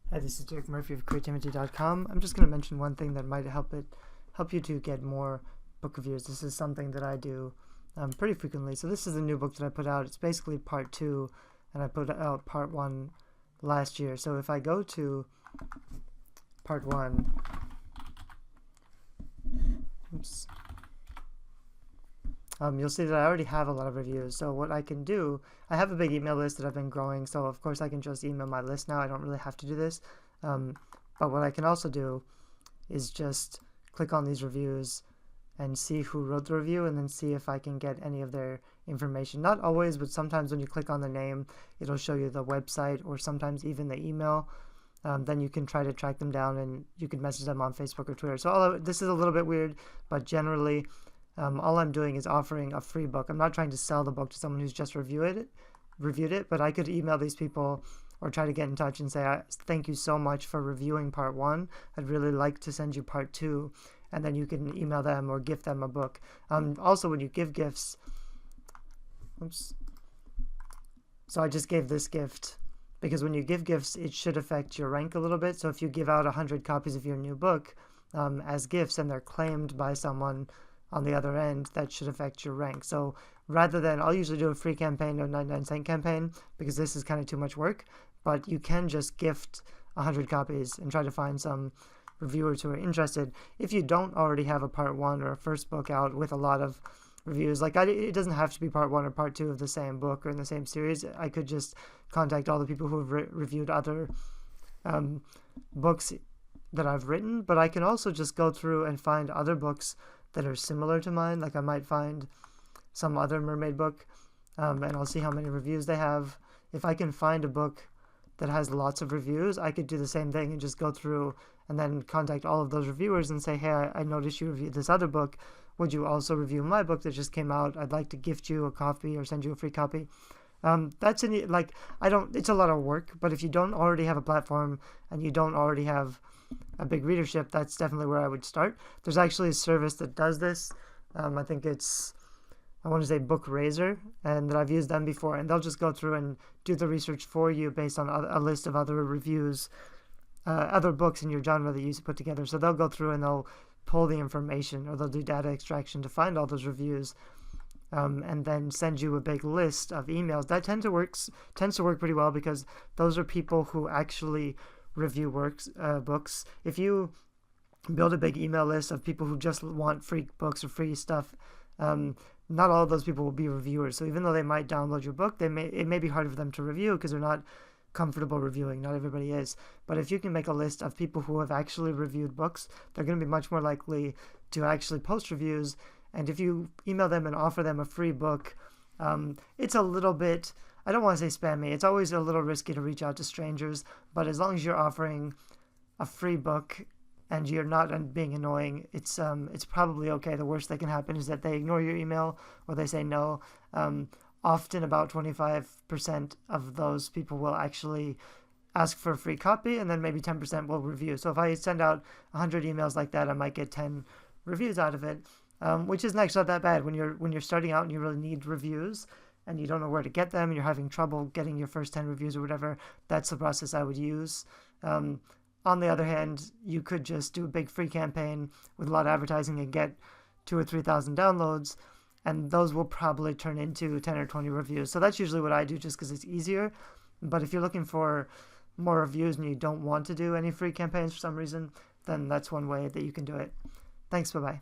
Hi, this is Derek Murphy of Creativity.com. I'm just going to mention one thing that might help you to get more book reviews. This is something that I do pretty frequently. So this is a new book that I put out. It's basically part 2, and I put out part 1 last year. So if I go to part 1, oops, you'll see that I already have a lot of reviews. So what I can do, I have a big email list that I've been growing, so of course I can just email my list now. I don't really have to do this. But what I can also do is just click on these reviews and see who wrote the review, and then see if I can get any of their information. Not always, but sometimes when you click on the name, it'll show you the website or sometimes even the email. Then you can try to track them down, and you can message them on Facebook or Twitter. So this is a little bit weird, but generally all I'm doing is offering a free book. I'm not trying to sell the book to someone who's just reviewed it, but I could email these people or try to get in touch and say, thank you so much for reviewing part 1. I'd really like to send you part 2, and then you can email them or gift them a book. Also, when you give gifts, oops. So I just gave this gift because when you give gifts, it should affect your rank a little bit. So if you give out 100 copies of your new book as gifts and they're claimed by someone on the other end, that should affect your rank. So rather than, I'll usually do a free campaign or 99-cent campaign because this is kind of too much work, but you can just gift 100 copies and try to find some reviewers who are interested. If you don't already have a part 1 or a first book out with a lot of reviews, it doesn't have to be part 1 or part 2 of the same book or in the same series. I could just contact all the people who have reviewed other books that I've written, but I can also just go through and find other books that are similar to mine. Like I might find some other mermaid book and I'll see how many reviews they have. If I can find a book that has lots of reviews, I could do the same thing and just go through and then contact all of those reviewers and say, hey, I noticed you reviewed this other book. Would you also review my book that just came out? I'd like to gift you a copy or send you a free copy. It's a lot of work, but if you don't already have a platform and you don't already have a big readership, that's definitely where I would start. There's actually a service that does this. I think I want to say BookRaiser, and that I've used them before, and they'll just go through and do the research for you based on a list of other reviews, other books in your genre that you put together. So they'll go through and they'll pull the information, or they'll do data extraction to find all those reviews, and then send you a big list of emails. That tends to work pretty well because those are people who actually review books. If you build a big email list of people who just want free books or free stuff, not all of those people will be reviewers. So even though they might download your book, it may be hard for them to review because they're not comfortable reviewing. Not everybody is. But if you can make a list of people who have actually reviewed books, they're going to be much more likely to actually post reviews. And if you email them and offer them a free book, it's a little bit, I don't want to say spammy. It's always a little risky to reach out to strangers, but as long as you're offering a free book and you're not being annoying, it's probably okay. The worst that can happen is that they ignore your email or they say no. Often about 25% of those people will actually ask for a free copy, and then maybe 10% will review. So if I send out 100 emails like that, I might get 10 reviews out of it, which isn't actually not that bad when you're starting out and you really need reviews and you don't know where to get them and you're having trouble getting your first 10 reviews or whatever. That's the process I would use. On the other hand, you could just do a big free campaign with a lot of advertising and get 2,000 or 3,000 downloads, and those will probably turn into 10 or 20 reviews. So that's usually what I do just because it's easier. But if you're looking for more reviews and you don't want to do any free campaigns for some reason, then that's one way that you can do it. Thanks, bye-bye.